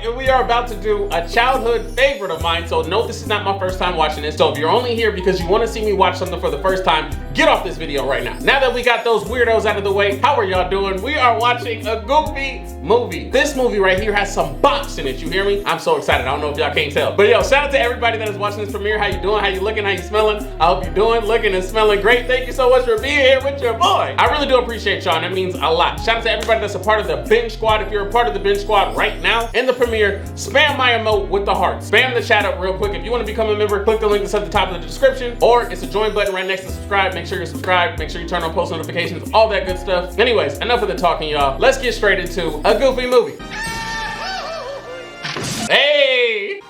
and we are about to do a childhood favorite of mine. So no, this is not my first time watching this. So if you're only here because you want to see me watch something for the first time, get off this video right now. Now that we got those weirdos out of the way, how are y'all doing? We are watching a Goofy movie. This movie right here has some bops in it, you hear me? I'm so excited, I don't know if y'all can't tell. But yo, shout out to everybody that is watching this premiere. How you doing? How you looking? How you smelling? I hope you're doing, looking, and smelling great. Thank you so much for being here with your boy. I really do appreciate y'all, and that means a lot. Shout out to everybody that's a part of the binge squad. If you're a part of the binge squad right now in the premiere, spam my emote with the heart. Spam the chat up real quick. If you want to become a member, click the link that's at the top of the description, or it's a join button right next to subscribe. Make sure you're subscribed. Make sure you turn on post notifications, all that good stuff. Anyways, enough of the talking, y'all. Let's get straight into a Goofy movie. Hey!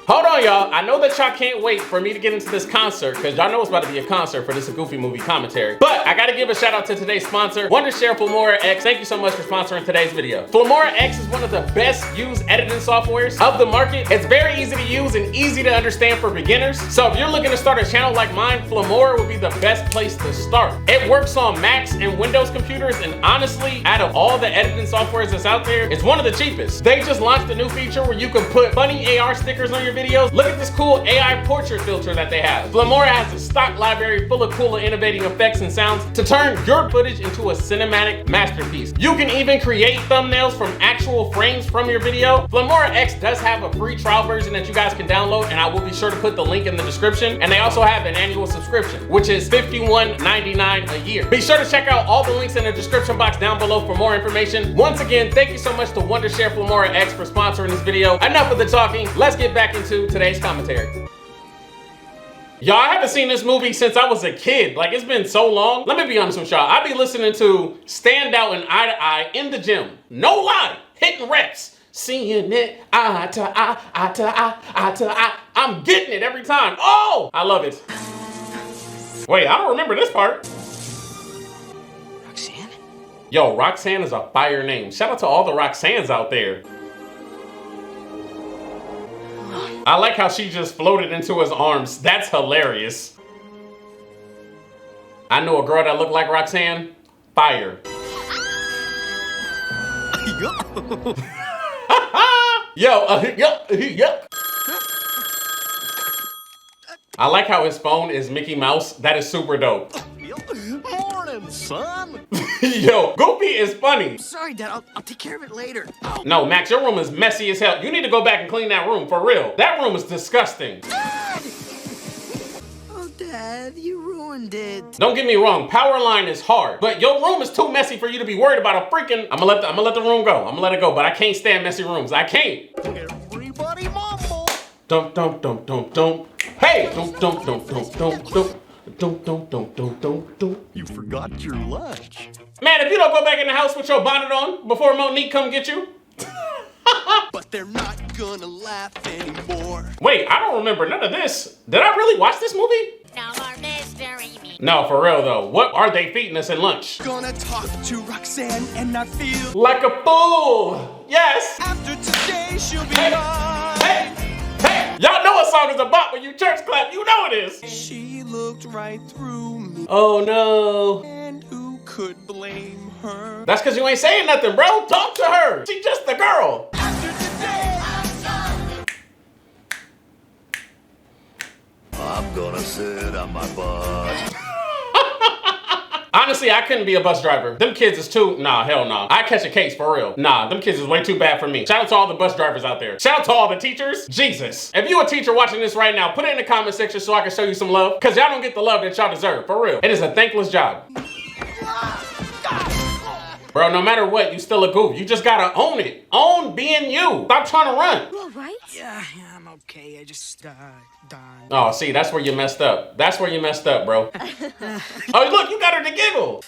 Hold on, y'all. I know that y'all can't wait for me to get into this concert, because y'all know it's about to be a concert for this Goofy movie commentary. But I gotta give a shout out to today's sponsor, Wondershare Filmora X. Thank you so much for sponsoring today's video. Filmora X is one of the best used editing softwares of the market. It's very easy to use and easy to understand for beginners. So if you're looking to start a channel like mine, Filmora would be the best place to start. It works on Macs and Windows computers, and honestly, out of all the editing softwares that's out there, it's one of the cheapest. They just launched a new feature where you can put funny AR stickers on your videos. Look at this cool AI portrait filter that they have. Filmora has a stock library full of cool and innovative effects and sounds to turn your footage into a cinematic masterpiece. You can even create thumbnails from actual frames from your video. Filmora X does have a free trial version that you guys can download, and I will be sure to put the link in the description. And they also have an annual subscription, which is $51.99 a year. Be sure to check out all the links in the description box down below for more information. Once again, thank you so much to Wondershare Filmora X for sponsoring this video. Enough of the talking. Let's get back into today's commentary. Y'all, I haven't seen this movie since I was a kid. Like, it's been so long. Let me be honest with y'all. I be listening to Stand Out and Eye to Eye in the gym. No lie. Hitting reps. Seeing it eye to eye, eye to eye, eye to eye. I'm getting it every time. Oh, I love it. Wait, I don't remember this part. Roxanne? Yo, Roxanne is a fire name. Shout out to all the Roxannes out there. I like how she just floated into his arms. That's hilarious. I know a girl that looked like Roxanne. Fire. Yo, I like how his phone is Mickey Mouse. That is super dope. Morning, son. Yo, Goofy is funny. Sorry, Dad. I'll take care of it later. No, Max, your room is messy as hell. You need to go back and clean that room, for real. That room is disgusting. Oh, Dad, you ruined it. Don't get me wrong, Powerline is hard, but your room is too messy for you to be worried about a freaking... I'm gonna let the room go. I'm gonna let it go, but I can't stand messy rooms. I can't. Everybody mumble. Don't. Hey! Don't. You forgot your lunch. Man, if you don't go back in the house with your bonnet on before Monique come get you. But they're not gonna laugh anymore. Wait, I don't remember none of this. Did I really watch this movie? No more mystery me. No, for real though. What are they feeding us in lunch? Gonna talk to Roxanne and not feel Like a fool. Yes. after today she'll be Hey. mine. Hey. Y'all know a song is a bop when you church clap. You know it is. She looked right through me, Oh no. and who could blame her? That's because you ain't saying nothing, bro. Talk to her. She's just a girl. After today, I'm gonna sit on my butt. Honestly, I couldn't be a bus driver. Them kids is too, nah, hell no. I catch a case for real. Nah, them kids is way too bad for me. Shout out to all the bus drivers out there. Shout out to all the teachers. Jesus. If you a teacher watching this right now, put it in the comment section so I can show you some love. Cause y'all don't get the love that y'all deserve, for real. It is a thankless job. Bro, no matter what, you still a goof. You just gotta own it. Own being you. Stop trying to run. You all right? yeah, I'm okay. I just died. Oh, see, that's where you messed up. That's where you messed up, bro. Oh, look, you got her to giggle.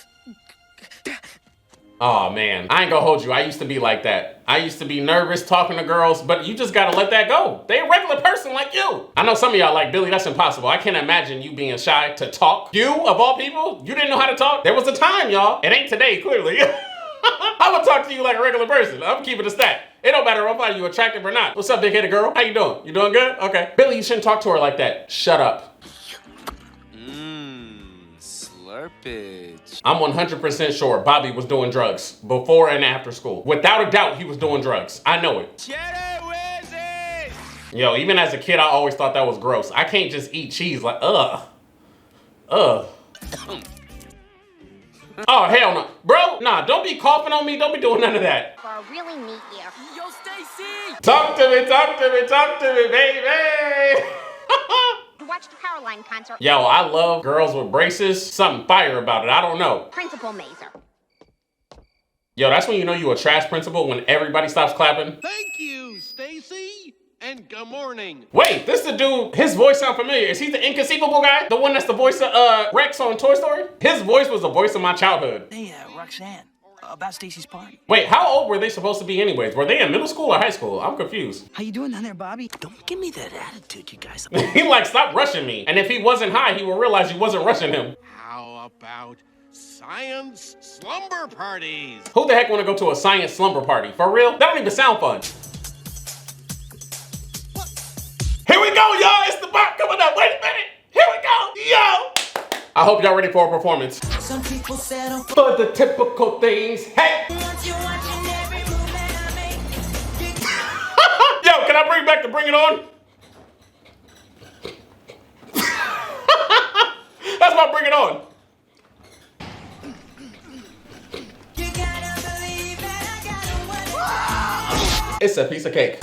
Oh, man. I ain't gonna hold you. I used to be like that. I used to be nervous talking to girls, but you just gotta let that go. They a regular person like you. I know some of y'all like, Billy, that's impossible. I can't imagine you being shy to talk. You, of all people, you didn't know how to talk? There was a time, y'all. It ain't today, clearly. I would talk to you like a regular person. I'm keeping a stat. It don't matter if I find you attractive or not. What's up, big-headed girl? How you doing? You doing good? Okay. Billy, you shouldn't talk to her like that. Shut up. Slurpage. I'm 100% sure Bobby was doing drugs before and after school. Without a doubt, he was doing drugs. I know it. Get away! Yo, even as a kid, I always thought that was gross. I can't just eat cheese like, ugh. Oh, hell no. Bro, nah, don't be coughing on me. Don't be doing none of that. For a really neat year. Yo, Stacy! Talk to me, talk to me, talk to me, baby. To watch the Caroline concert. Yo, I love girls with braces. Something fire about it. I don't know. Principal Mazer. Yo, that's when you know you a trash principal, when everybody stops clapping. Thank you, Stacy. And good morning. Wait, this the dude, his voice sound familiar. Is he the inconceivable guy? The one that's the voice of Rex on Toy Story? His voice was the voice of my childhood. Hey, Roxanne, about Stacy's party. Wait, how old were they supposed to be anyways? Were they in middle school or high school? I'm confused. How you doing down there, Bobby? Don't give me that attitude, you guys. He like, stop rushing me. And if he wasn't high, he would realize you wasn't rushing him. How about science slumber parties? Who the heck want to go to a science slumber party? For real? That don't even sound fun. Here we go, y'all. It's the bot coming up. Wait a minute. Here we go. Yo. I hope y'all ready for a performance. Some people settle For the typical things. Hey. once you're watching every move that I make. Yo, can I bring back the Bring It On? That's my Bring It On. You gotta believe that I got what It's a piece of cake.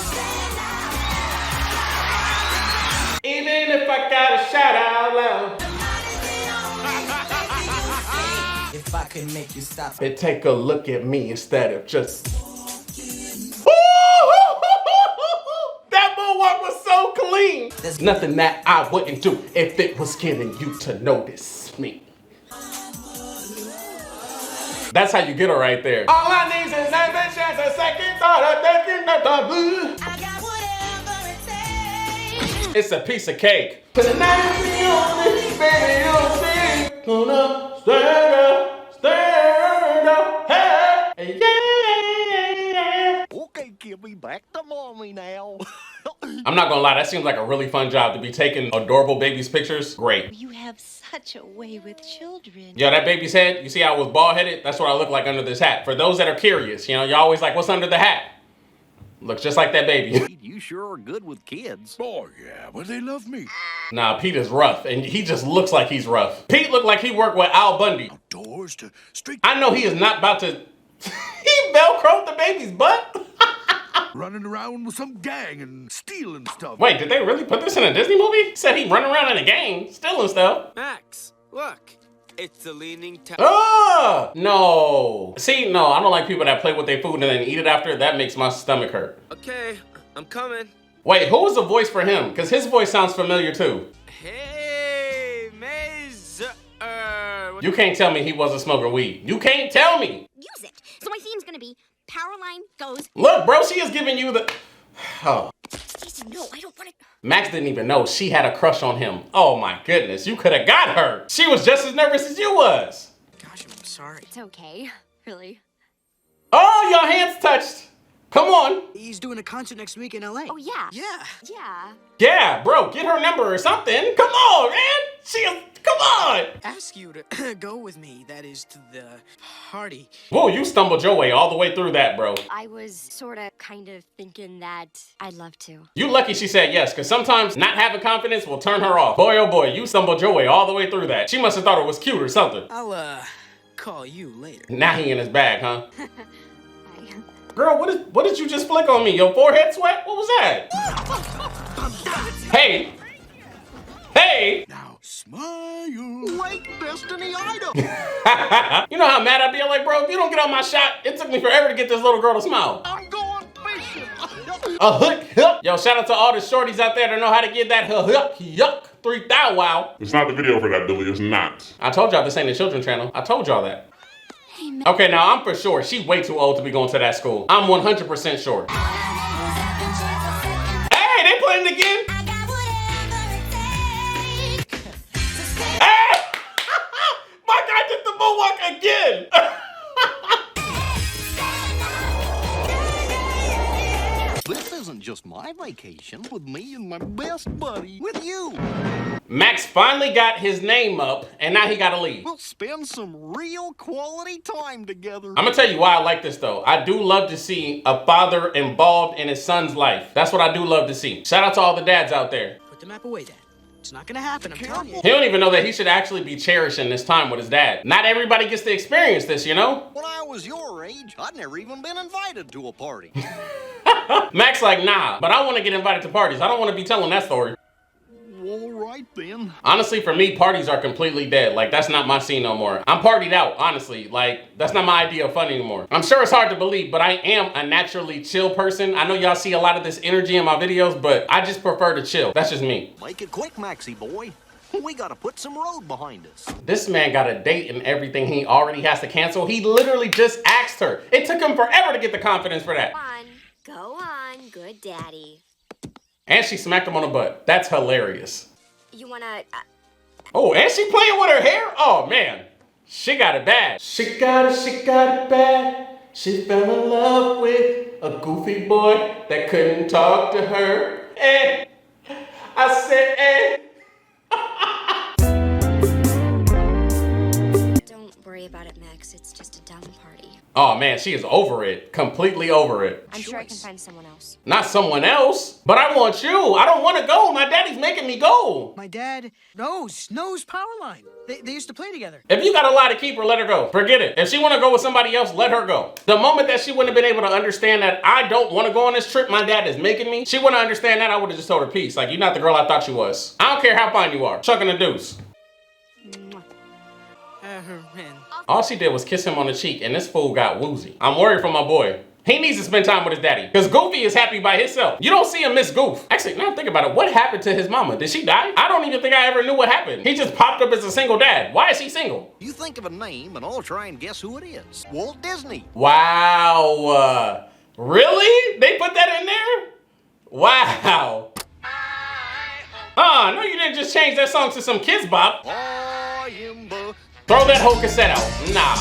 Even if I gotta shout out loud. If I could make you stop. They take a look at me instead of just. That moonwalk was so clean. There's nothing that I wouldn't do if it was getting you to notice me. That's how you get her right there. All I need is another chance, a second thought, a thinking that the blue. I got whatever it takes. It's a piece of cake. Tonight's the only baby you'll see. Gonna stand up, hey, yeah. Okay, give me back to mommy now. I'm not gonna lie, that seems like a really fun job to be taking adorable babies' pictures. Great. You have such a way with children. Yo, that baby's head, you see how it was bald-headed? That's what I look like under this hat. For those that are curious, you know, you're always like, what's under the hat? Looks just like that baby. You sure are good with kids. Oh, yeah, but they love me. Nah, Pete is rough, and he just looks like he's rough. Pete looked like he worked with Al Bundy. Doors to street I know he is not about to... He Velcroed the baby's butt? running around with some gang and stealing stuff. Wait, did they really put this in a Disney movie? Said he running around in a gang, stealing stuff. Max, look. It's the Leaning Tower. Ah, no. See, no, I don't like people that play with their food and then eat it after. That makes my stomach hurt. Okay, I'm coming. Wait, who was the voice for him? Because his voice sounds familiar too. Hey, Maze. You can't tell me he wasn't smoking weed. You can't tell me. Use it. So my theme's gonna be Powerline goes. Look, bro, she is giving you the... Oh. Stacey, no, I don't want it. Max didn't even know she had a crush on him. Oh my goodness, you could have got her. She was just as nervous as you was. Gosh, I'm sorry. It's okay, really. Oh, your hands touched. Come on. He's doing a concert next week in LA. Oh, yeah. Yeah. Yeah. Yeah, bro, get her number or something. Come on, man. Come on. Ask you to go with me, that is, to the party. Whoa, you stumbled your way all the way through that, bro. I was sorta kind of thinking that I'd love to. You lucky she said yes, because sometimes not having confidence will turn her off. Boy, oh boy, you stumbled your way all the way through that. She must have thought it was cute or something. I'll, call you later. Now he in his bag, huh? Bye. Girl, what did you just flick on me? Your forehead sweat? What was that? Hey. Hey. Now smile. Late destiny item. You know how mad I'd be? I'm like, bro, if you don't get on my shot, it took me forever to get this little girl to smile. I'm going fishing. A hook, yuck. Yo, shout out to all the shorties out there that know how to get that hook, yuck, 3,000 wow. It's not the video for that, Billy. It's not. I told y'all this ain't a children's channel. I told y'all that. Okay, now I'm for sure. She's way too old to be going to that school. I'm 100% sure. Hey, they playing it again? I got whatever it takes. Hey! My guy did the moonwalk again! This isn't just my vacation with me and my best buddy, with you. Max finally got his name up, and now he gotta leave. We'll spend some real quality time together. I'm gonna tell you why I like this though. I do love to see a father involved in his son's life. That's what I do love to see. Shout out to all the dads out there. Put the map away, Dad. It's not gonna happen, I'm telling you. He don't even know that he should actually be cherishing this time with his dad. Not everybody gets to experience this, you know? When I was your age, I'd never even been invited to a party. Max like, nah, but I want to get invited to parties. I don't want to be telling that story. All right then. Honestly, for me, parties are completely dead. Like, that's not my scene no more. I'm partied out, honestly. Like, that's not my idea of fun anymore. I'm sure it's hard to believe, but I am a naturally chill person. I know y'all see a lot of this energy in my videos, but I just prefer to chill. That's just me. Make it quick, Maxie boy. We gotta put some road behind us. This man got a date and everything he already has to cancel. He literally just asked her. It took him forever to get the confidence for that. Go on, good daddy. And she smacked him on the butt. That's hilarious. You wanna... Oh, and she playing with her hair? Oh, man. She got it bad. She got it bad. She fell in love with a goofy boy that couldn't talk to her. Eh. I said, eh. Don't worry about it, Max. It's just a dumb party. Oh, man, she is over it. Completely over it. I'm sure I can find someone else. Not someone else, but I want you. I don't want to go. My daddy's making me go. My dad knows Powerline. They used to play together. If you got a lie to keep her, let her go. Forget it. If she want to go with somebody else, let her go. The moment that she wouldn't have been able to understand that I don't want to go on this trip my dad is making me, she wouldn't understand that, I would have just told her peace. Like, you're not the girl I thought you was. I don't care how fine you are. Chucking a deuce. Man. All she did was kiss him on the cheek, and this fool got woozy. I'm worried for my boy. He needs to spend time with his daddy, because Goofy is happy by himself. You don't see him miss Goof. Actually, now think about it. What happened to his mama? Did she die? I don't even think I ever knew what happened. He just popped up as a single dad. Why is he single? You think of a name, and I'll try and guess who it is. Walt Disney. Wow. Really? They put that in there? Wow. No, you didn't just change that song to some Kids Bop. Throw that whole cassette out. Nah.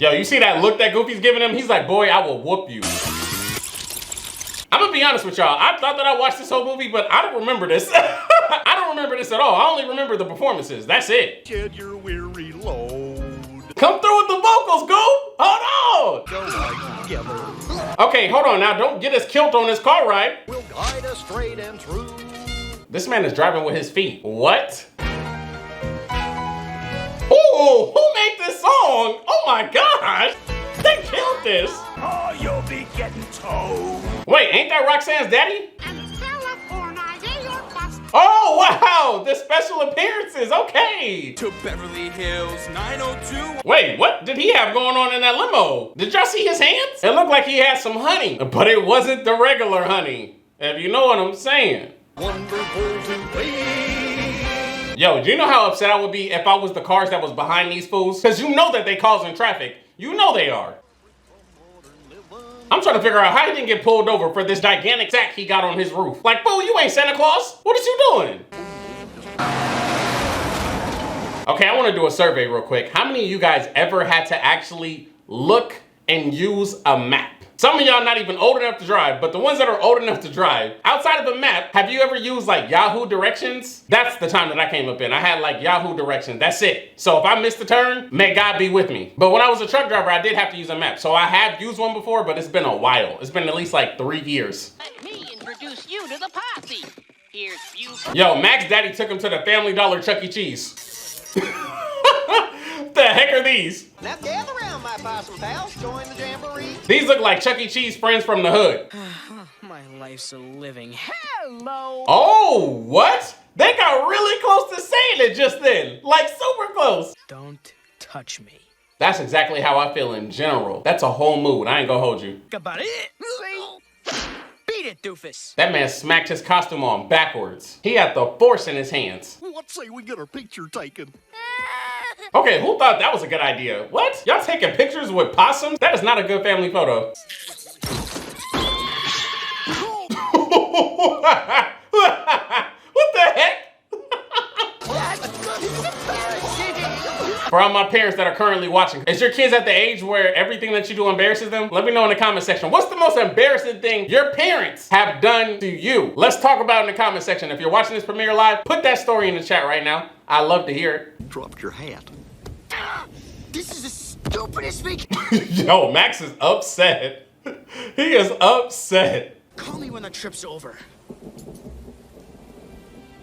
Yo, you see that look that Goofy's giving him? He's like, boy, I will whoop you. I'm gonna be honest with y'all. I thought that I watched this whole movie, but I don't remember this. I don't remember this at all. I only remember the performances. That's it. Shed your weary load. Come through with the vocals, Goof. Hold on. Go right together. Okay, hold on now. Don't get us killed on this car ride. We'll guide us straight and true. This man is driving with his feet. What? Ooh, who made this song? Oh my gosh. They killed this. Oh, you'll be getting towed. Wait, ain't that Roxanne's daddy? And California, yeah, you're busted. Oh, wow. The special appearances. Okay. To Beverly Hills 902. Wait, what did he have going on in that limo? Did y'all see his hands? It looked like he had some honey, but it wasn't the regular honey, if you know what I'm saying. Wonderful to be. Yo, do you know how upset I would be if I was the cars that was behind these fools? Because you know that they causing traffic. You know they are. I'm trying to figure out how he didn't get pulled over for this gigantic sack he got on his roof. Like, fool, you ain't Santa Claus. What is you doing? Okay, I want to do a survey real quick. How many of you guys ever had to actually look and use a map? Some of y'all not even old enough to drive, but the ones that are old enough to drive, outside of a map, have you ever used like Yahoo directions? That's the time that I came up in. I had like Yahoo directions, that's it. So if I missed the turn, may God be with me. But when I was a truck driver, I did have to use a map. So I have used one before, but it's been a while. It's been at least like 3 years. Let me introduce you to the posse. Here's Buford. Yo, Mac's daddy took him to the Family Dollar Chuck E. Cheese. What the heck are these? Now gather around, my possum pals. Join the jamboree. These look like Chuck E. Cheese friends from the hood. My life's a living. Hello. Oh, what? They got really close to saying it just then. Like super close. Don't touch me. That's exactly how I feel in general. That's a whole mood. I ain't gonna hold you. About it. Beat it, doofus. That man smacked his costume on backwards. He had the force in his hands. What say we get our picture taken? Okay, who thought that was a good idea? What? Y'all taking pictures with possums? That is not a good family photo. What the heck? For all my parents that are currently watching, is your kids at the age where everything that you do embarrasses them? Let me know in the comment section. What's the most embarrassing thing your parents have done to you? Let's talk about it in the comment section. If you're watching this premiere live, put that story in the chat right now. I love to hear it. Dropped your hat. This is the stupidest thing. Yo, Max is upset. He is upset. Call me when the trip's over.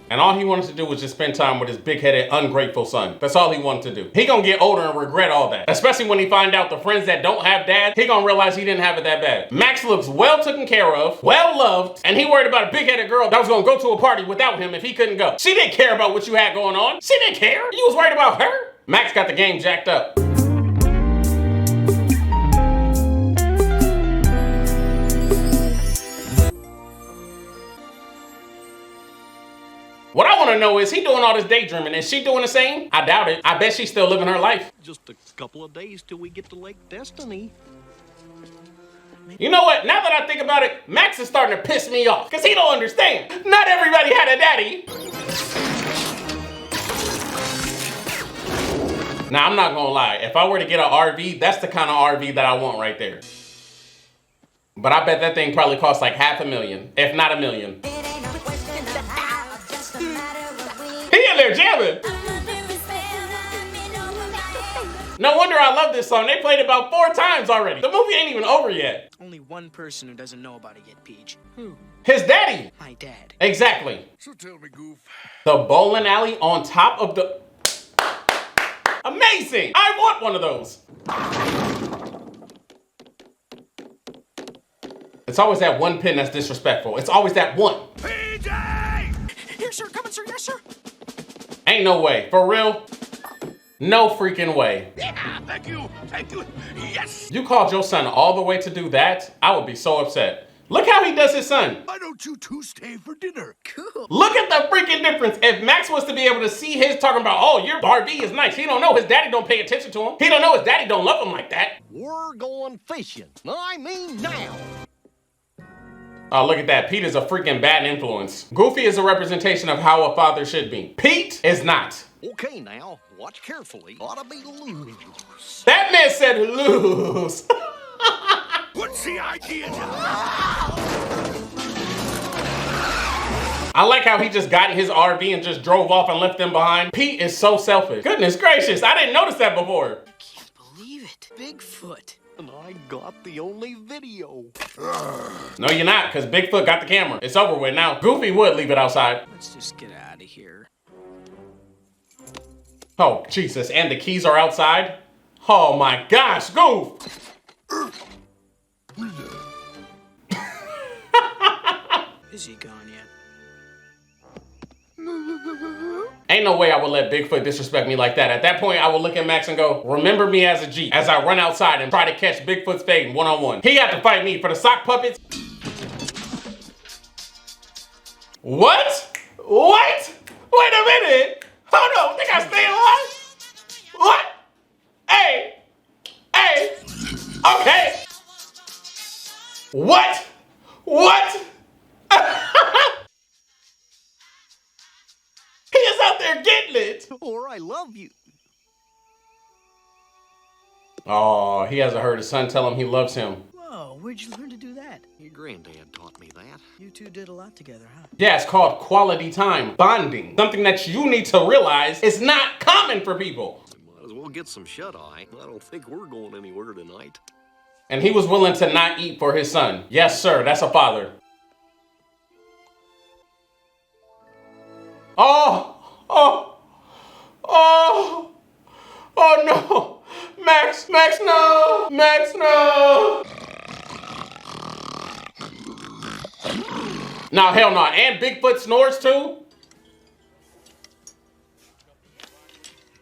And all he wanted to do was just spend time with his big-headed, ungrateful son. That's all he wanted to do. He gonna get older and regret all that. Especially when he find out the friends that don't have dad, he gonna realize he didn't have it that bad. Max looks well taken care of, well loved, and he worried about a big-headed girl that was gonna go to a party without him if he couldn't go. She didn't care about what you had going on. She didn't care. You was worried about her. Max got the game jacked up. What I want to know is, he doing all this daydreaming. Is she doing the same? I doubt it. I bet she's still living her life. Just a couple of days till we get to Lake Destiny. You know what? Now that I think about it, Max is starting to piss me off. Because he don't understand. Not everybody had a daddy. Now, I'm not going to lie. If I were to get an RV, that's the kind of RV that I want right there. But I bet that thing probably costs like $500,000, if not $1 million. He in there jamming. No wonder I love this song. They played it about 4 times already. The movie ain't even over yet. Only one person who doesn't know about it yet, Peach. Who? His daddy. My dad. Exactly. So tell me, Goof. The bowling alley on top of the... Amazing! I want one of those. It's always that one pin that's disrespectful. It's always that one. PJ! Yes, sir. Coming, sir. Yes, sir. Ain't no way. For real? No freaking way. Yeah, thank you. Thank you. Yes! You called your son all the way to do that? I would be so upset. Look how he does his son. Why don't you two stay for dinner? Cool. Look at the freaking difference. If Max was to be able to see his talking about, oh, your RV is nice. He don't know his daddy don't pay attention to him. He don't know his daddy don't love him like that. We're going fishing. I mean now. Oh, look at that. Pete is a freaking bad influence. Goofy is a representation of how a father should be. Pete is not. Okay, now, watch carefully. Ought to be loose. That man said lose. What's the idea? I like how he just got in his RV and just drove off and left them behind. Pete is so selfish. Goodness gracious, I didn't notice that before. I can't believe it. Bigfoot. And I got the only video. No, you're not, because Bigfoot got the camera. It's over with now. Goofy would leave it outside. Let's just get out of here. Oh, Jesus, and the keys are outside? Oh my gosh, Goof! Is he gone yet? Ain't no way I would let Bigfoot disrespect me like that. At that point, I would look at Max and go, remember me as a G, as I run outside and try to catch Bigfoot's fade one-on-one. He had to fight me for the sock puppets. What? What? Wait a minute. Hold on, think I stay alive? What? Hey. Hey. Okay. What? What? He is out there getting it. Or I love you. Oh, he hasn't heard his son tell him he loves him. Whoa, where'd you learn to do that? Your granddad taught me that. You two did a lot together, huh? Yeah, it's called quality time, bonding. Something that you need to realize is not common for people. Might as well get some shut-eye. I don't think we're going anywhere tonight. And he was willing to not eat for his son. Yes, sir, that's a father. Oh, oh, oh, oh no. Max, Max, no, Max, no. No, hell no. And Bigfoot snores too?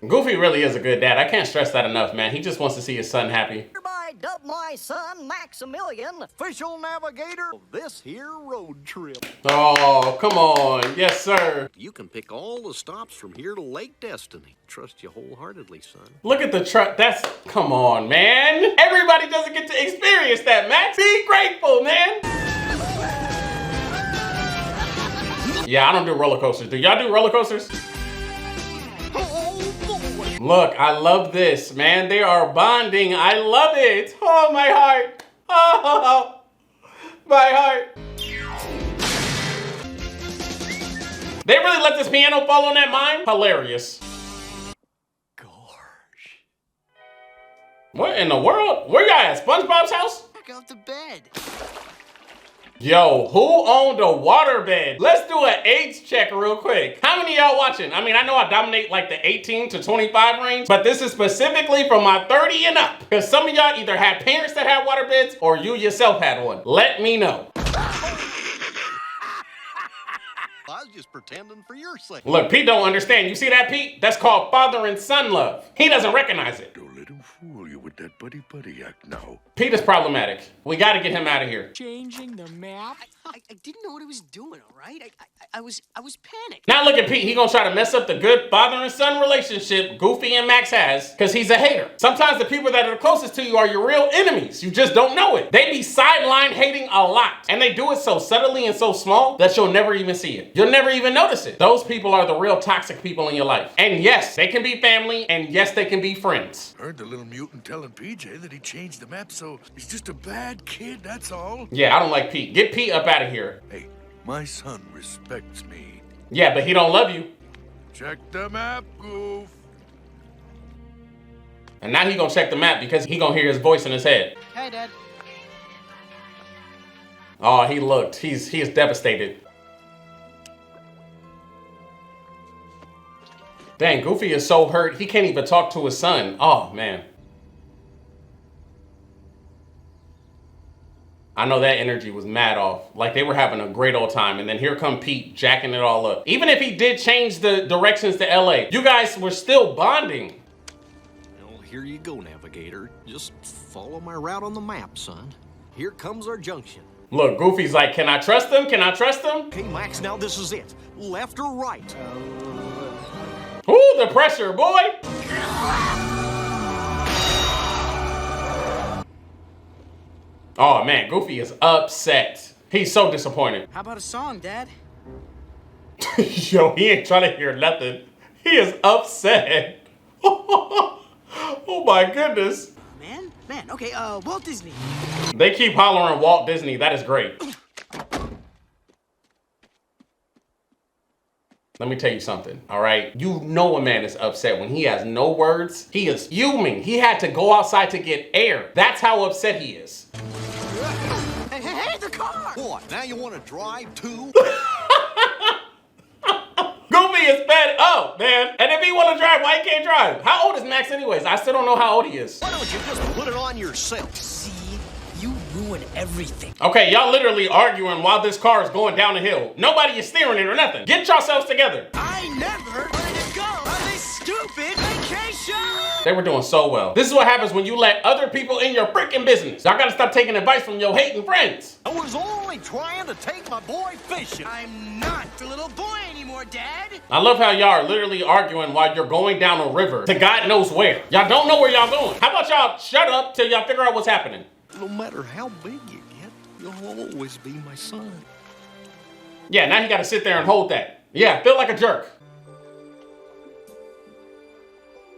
Goofy really is a good dad. I can't stress that enough, man. He just wants to see his son happy. Hereby dub my son Maximilian, official navigator of this here road trip. Oh, come on. Yes, sir. You can pick all the stops from here to Lake Destiny. Trust you wholeheartedly, son. Look at the truck. That's, come on, man. Everybody doesn't get to experience that, Max. Be grateful, man. Yeah, I don't do roller coasters. Do y'all do roller coasters? Oh boy, Look, I love this, man. They are bonding. I love it. Oh, my heart. Oh, my heart. They really let this piano fall on that mine? Hilarious. Gosh. What in the world? Where y'all at? SpongeBob's house? Back up to bed. Yo, who owned a waterbed? Let's do an age check real quick. How many of y'all watching? I mean, I know I dominate like the 18 to 25 range, but this is specifically from my 30 and up. Because some of y'all either had parents that had waterbeds or you yourself had one. Let me know. I was just pretending for your sake. Look, Pete don't understand. You see that, Pete? That's called father and son love. He doesn't recognize it. Don't let him fool you with that buddy-buddy act now. Pete is problematic. We got to get him out of here. Changing the map? I didn't know what I was doing, all right? I was panicked. Now look at Pete. He gonna try to mess up the good father and son relationship Goofy and Max has because he's a hater. Sometimes the people that are the closest to you are your real enemies. You just don't know it. They be sideline hating a lot. And they do it so subtly and so small that you'll never even see it. You'll never even notice it. Those people are the real toxic people in your life. And yes, they can be family, and yes, they can be friends. Heard the little mutant telling PJ that he changed the map, so he's just a bad kid, that's all. Yeah, I don't like Pete. Get Pete up out of here. Hey, my son respects me. Yeah, but he don't love you. Check the map, Goof. And now he gonna check the map because he gonna hear his voice in his head. Hey, Dad. Oh, he looked. He is devastated. Dang, Goofy is so hurt, he can't even talk to his son. Oh, man. I know that energy was mad off. Like they were having a great old time. And then here come Pete jacking it all up. Even if he did change the directions to LA, you guys were still bonding. Well, here you go, navigator. Just follow my route on the map, son. Here comes our junction. Look, Goofy's like, can I trust him? Can I trust him? Okay, Max, now this is it. Left or right? Ooh, the pressure, boy. Oh, man, Goofy is upset. He's so disappointed. How about a song, Dad? Yo, he ain't trying to hear nothing. He is upset. Oh, my goodness. Man, okay, Walt Disney. They keep hollering Walt Disney. That is great. Let me tell you something, all right? You know a man is upset when he has no words. He is fuming. He had to go outside to get air. That's how upset he is. Hey, the car! What, now you want to drive too? Goofy is fed up, man. And if he want to drive, why he can't drive? How old is Max anyways? I still don't know how old he is. Why don't you just put it on yourself? See, you ruin everything. Okay, y'all literally arguing while this car is going down the hill. Nobody is steering it or nothing. Get yourselves together. I never wanted to go on this stupid vacation! They were doing so well. This is what happens when you let other people in your freaking business. Y'all gotta stop taking advice from your hating friends. I was only trying to take my boy fishing. I'm not a little boy anymore, Dad. I love how y'all are literally arguing while you're going down a river to God knows where. Y'all don't know where y'all going. How about y'all shut up till y'all figure out what's happening? No matter how big you get, you'll always be my son. Yeah, now you gotta sit there and hold that. Yeah, feel like a jerk.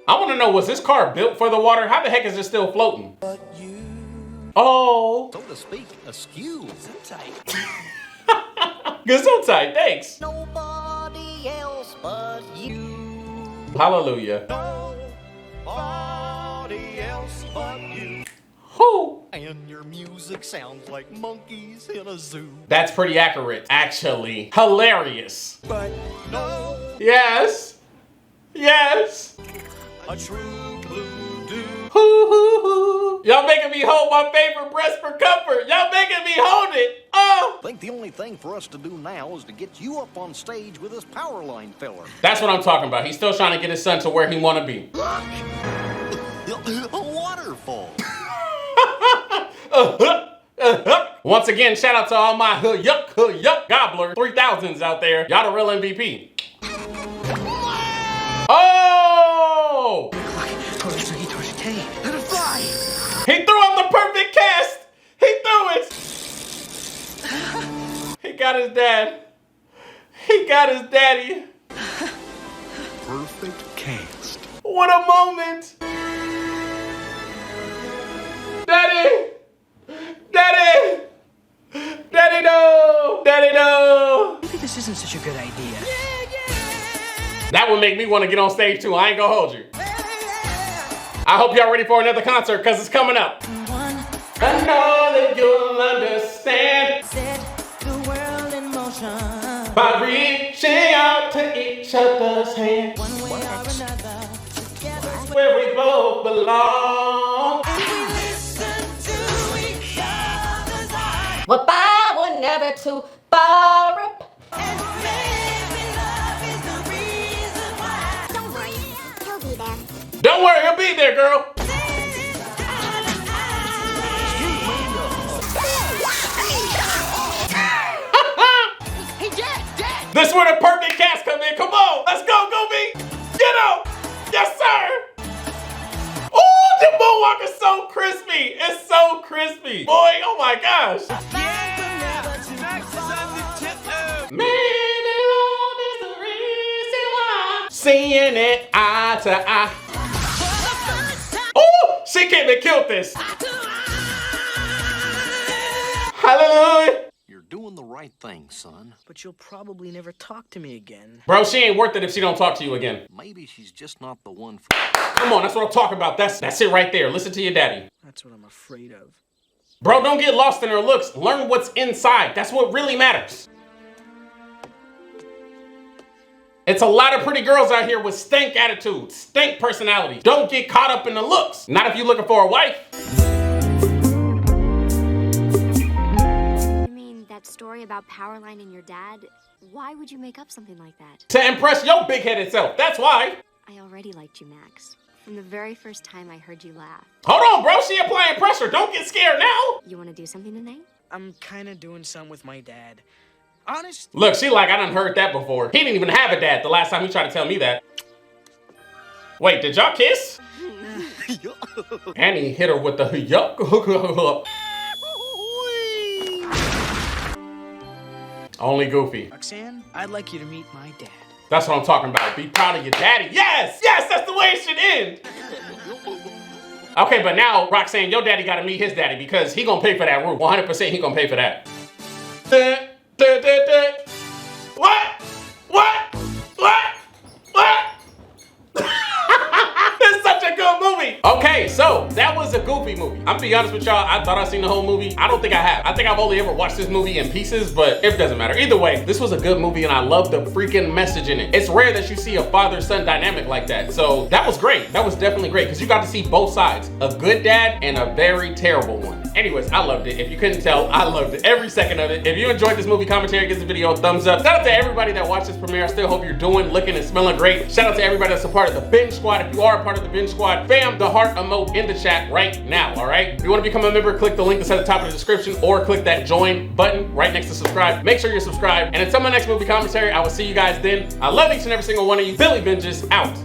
I wanna know, was this car built for the water? How the heck is it still floating? Oh. So to speak, askew. Gesundheit, thanks. Nobody else but you. Hallelujah. Nobody else but you. Who? And your music sounds like monkeys in a zoo. That's pretty accurate, actually. Hilarious. But no, Yes. Yes. a true blue dude. Hoo, hoo, hoo. Y'all making me hold my favorite breast for comfort. Y'all making me hold it. Oh. I think the only thing for us to do now is to get you up on stage with this power line filler. That's what I'm talking about. He's still trying to get his son to where he want to be. A waterfall. Once again, shout out to all my yuck gobbler 3000s out there. Y'all the real MVP. Oh! Let it fly! He threw out the perfect cast. He threw it. He got his dad. He got his daddy. Perfect cast. What a moment! Daddy! Daddy! Daddy, no! Daddy, no! Maybe this isn't such a good idea. That would make me want to get on stage too. I ain't gonna hold you. I hope y'all ready for another concert because it's coming up. I know that you'll understand. Set the world in motion. By reaching out to each other's hands. One way or another. Together Where we both belong. we listen to each other's heart. Well, I would never too far up. And maybe love is the reason why. Don't worry, he'll be there. Don't worry, he'll be there, girl. Hey, Dad! This is where the perfect cast come in. Come on, let's go, Goofy. Get up. Yes, sir. Oh, the moonwalk is so crispy. It's so crispy. Boy, oh my gosh. Maybe love is the reason why. Seeing it eye to eye. Oh, she came and killed this. Hallelujah. You're doing the right thing, son. But you'll probably never talk to me again. Bro, she ain't worth it if she don't talk to you again. Maybe she's just not the one for Come on, that's what I'm talking about. That's it right there. Listen to your daddy. That's what I'm afraid of. Bro, don't get lost in her looks. Learn what's inside. That's what really matters. It's a lot of pretty girls out here with stank attitudes, stank personalities. Don't get caught up in the looks. Not if you're looking for a wife. You mean that story about Powerline and your dad? Why would you make up something like that? To impress your big-headed self. That's why. I already liked you, Max. From the very first time I heard you laugh. Hold on, bro. She applying pressure. Don't get scared now. You want to do something tonight? I'm kind of doing some with my dad. Honest? Look, she like, I done heard that before. He didn't even have a dad the last time he tried to tell me that. Wait, did y'all kiss? And he hit her with the yuck. Only Goofy. Roxanne, I'd like you to meet my dad. That's what I'm talking about. Be proud of your daddy. Yes! Yes, that's the way it should end. Okay, but now, Roxanne, your daddy gotta meet his daddy because he gonna pay for that roof. 100% he gonna pay for that. What? What? What? What? It's such a good movie. Okay, so that was a Goofy movie. I'm gonna be honest with y'all, I thought I seen the whole movie. I don't think I have. I think I've only ever watched this movie in pieces, but it doesn't matter. Either way, this was a good movie and I love the freaking message in it. It's rare that you see a father-son dynamic like that. So that was great. That was definitely great because you got to see both sides. A good dad and a very terrible one. Anyways, I loved it. If you couldn't tell, I loved it. Every second of it. If you enjoyed this movie commentary, give this video a thumbs up. Shout out to everybody that watched this premiere. I still hope you're doing, looking, and smelling great. Shout out to everybody that's a part of the binge squad. If you are a part of the binge squad, bam, the heart emote in the chat right now, all right? If you want to become a member, click the link that's at the top of the description or click that join button right next to subscribe. Make sure you're subscribed. And until my next movie commentary, I will see you guys then. I love each and every single one of you. BillyBinges out.